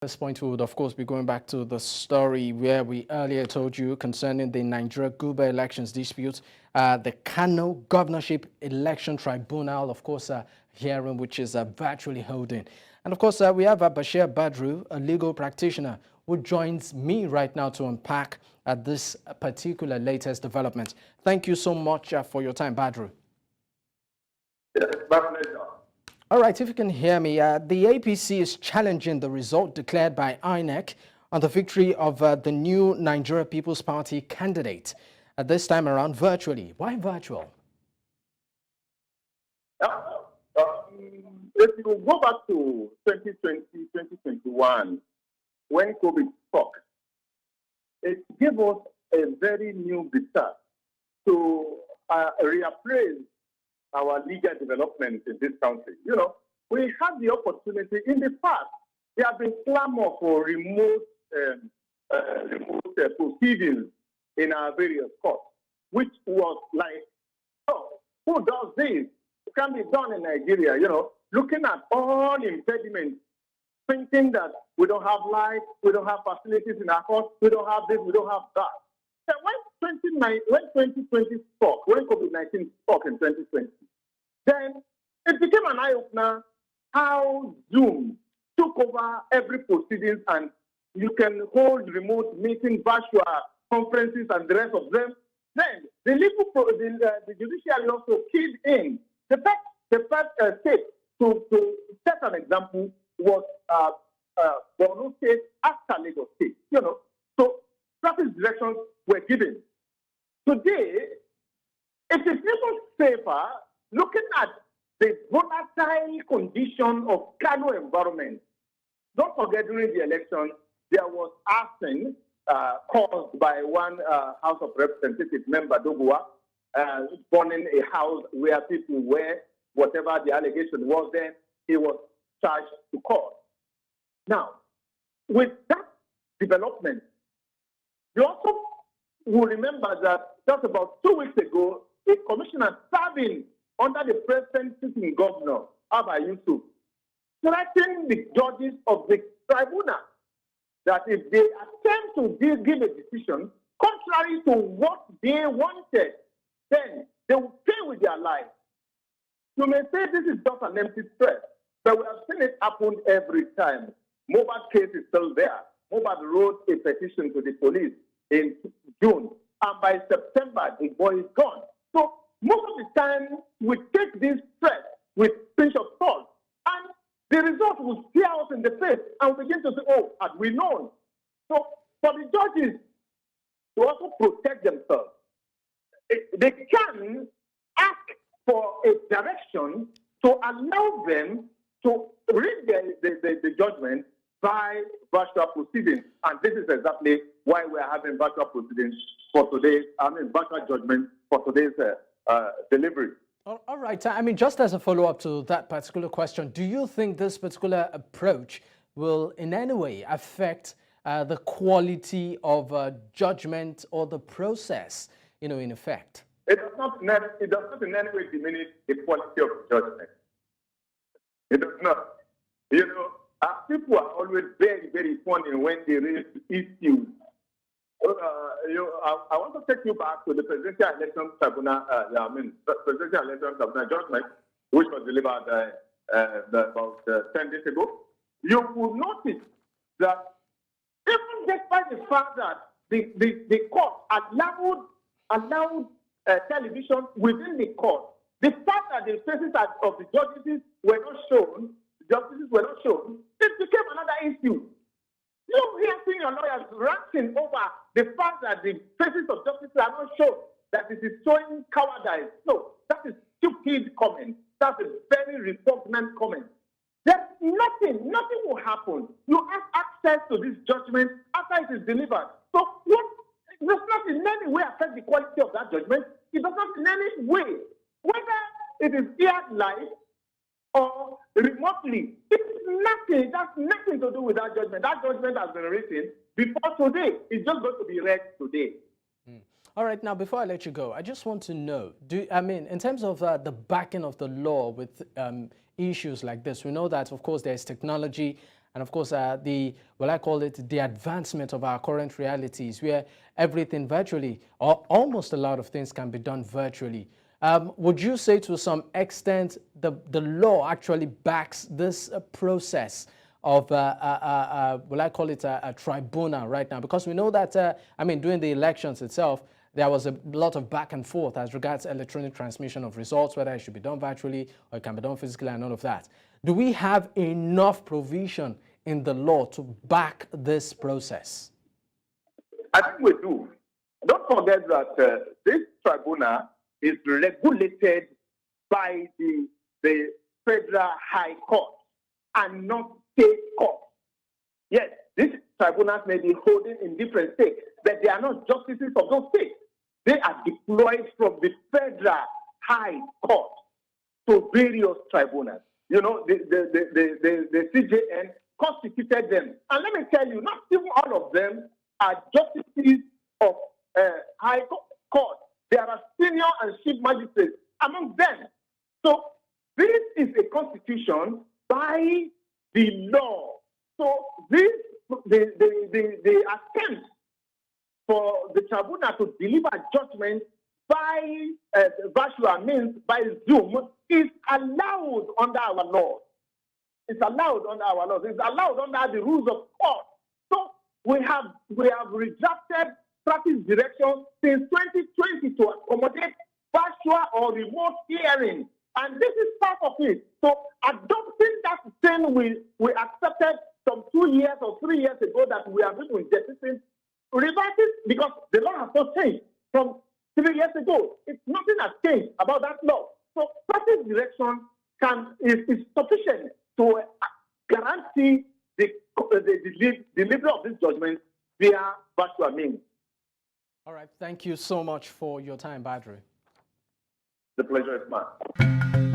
At this point, we would, of course, be going back to the story where we earlier told you concerning the Nigeria Guber elections dispute, the Kano governorship election tribunal, of course, hearing which is virtually holding. And of course, we have Bashir Badru, a legal practitioner, who joins me right now to unpack this particular latest development. Thank you so much for your time, Badru. Yes, my pleasure. All right, if you can hear me, the APC is challenging the result declared by INEC on the victory of the new Nigeria People's Party candidate, this time around virtually. Why virtual? If you go back to 2020, 2021, when COVID struck, it gave us a very new vista to reappraise our legal development in this country. You know, we had the opportunity in the past. There have been clamor for remote proceedings in our various courts, which was like, oh, who does this? It can be done in Nigeria, you know, looking at all impediments, thinking that we don't have light, we don't have facilities in our courts, we don't have this, we don't have that. And when 2020 struck, when COVID-19 struck in 2020, then it became an eye-opener how Zoom took over every proceedings, and you can hold remote meetings, virtual conferences, and the rest of them. Then the judiciary also keyed in. The first state to set an example was Borno State after Lagos State. You know, so practice directions were given. Today, it is even safer looking at the volatile condition of Kano environment. Don't forget, during the election, there was arson caused by one House of Representatives member, Adegboye, burning a house where people were, whatever the allegation was then, he was charged to court. Now, with that development, you also will remember that just about 2 weeks ago, a commissioner serving under the present sitting governor, Abba Yusuf, threatened the judges of the tribunal that if they attempt to give a decision contrary to what they wanted, then they will pay with their lives. You may say this is just an empty threat, but we have seen it happen every time. Mobile case is still there. Mobile wrote a petition to the police in June, and by September, the boy is gone. So most of the time, we take this threat with pinch of salt, and the result will stare us in the face, and we begin to say, oh, had we known? So for the judges to also protect themselves, they can ask for a direction to allow them to read the judgment by virtual proceedings. And this is exactly why we are having virtual proceedings for today's, virtual judgment for today's delivery. All right. I mean, just as a follow-up to that particular question, do you think this particular approach will in any way affect the quality of judgment or the process, in effect? It does not in any way diminish the quality of judgment. It does not. People are always very, very funny when they raise issues. I want to take you back to the Presidential Election Tribunal, Presidential Election Tribunal judgment, which was delivered about 10 days ago. You will notice that even despite the fact that the court allowed television within the court, the fact that the faces of the justices were not shown, it became another issue. You hear seeing your lawyers ranting over the fact that the faces of justices are not shown, that it is showing cowardice. No, that is stupid comment. That's a very repugnant comment. There's nothing will happen. You have access to this judgment after it is delivered. So it does not in any way affect the quality of that judgment. It does not in any way, whether it is aired live or remotely, it's nothing. It has nothing to do with that judgment. That judgment has been written before today. It's just going to be read today. All right. Now, before I let you go, I just want to know, in terms of the backing of the law with issues like this, we know that, of course, there's technology and of course, I call it the advancement of our current realities, where everything virtually, or almost a lot of things can be done virtually. Would you say to some extent the law actually backs this process of, will I call it a tribunal right now? Because we know that, during the elections itself, there was a lot of back and forth as regards electronic transmission of results, whether it should be done virtually or it can be done physically and all of that. Do we have enough provision in the law to back this process? I think we do. Don't forget that this tribunal is regulated by the Federal High Court and not state court. Yes, these tribunals may be holding in different states, but they are not justices of those states. They are deployed from the Federal High Court to various tribunals. You know, the CJN constituted them. And let me tell you, not even all of them are justices of High Court. There are senior and chief magistrates among them. So this is a constitution by the law. So this the attempt for the tribunal to deliver judgment by virtual means, by Zoom, is allowed under our law. It's allowed under our laws. It's allowed under the rules of court. So we have rejected practice direction since 2020 to accommodate virtual or remote hearing. And this is part of it. So adopting that thing we accepted some 2 years or 3 years ago that we are doing jettisoning, reverse it because the law has not changed from 3 years ago. Nothing has changed about that law. So practice direction is sufficient to guarantee the delivery of this judgment via virtual means. All right. Thank you so much for your time, Badru. The pleasure is mine.